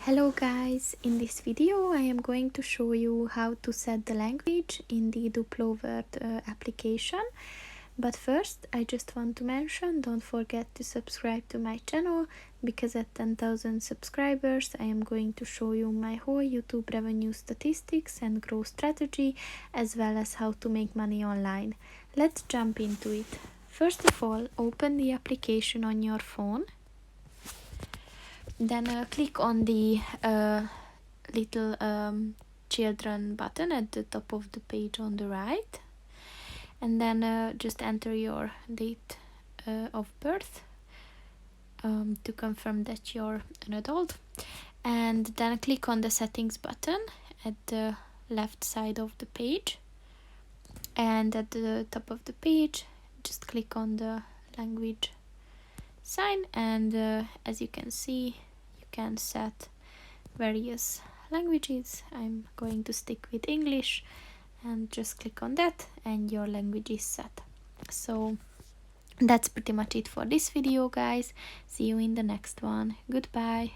Hello guys, in this video I am going to show you how to set the language in the Duplo World application. But first I just want to mention, don't forget to subscribe to my channel, because at 10,000 subscribers I am going to show you my whole YouTube revenue statistics and growth strategy, as well as how to make money online. Let's jump into it. First of all, open the application on your phone. Then click on the little children button at the top of the page on the right, and then just enter your date of birth to confirm that you're an adult, and then click on the settings button at the left side of the page, and at the top of the page just click on the language sign, and as you can see, you can set various languages. I'm going to stick with English, and just click on that and your language is set. So that's pretty much it for this video, guys. See you in the next one. Goodbye.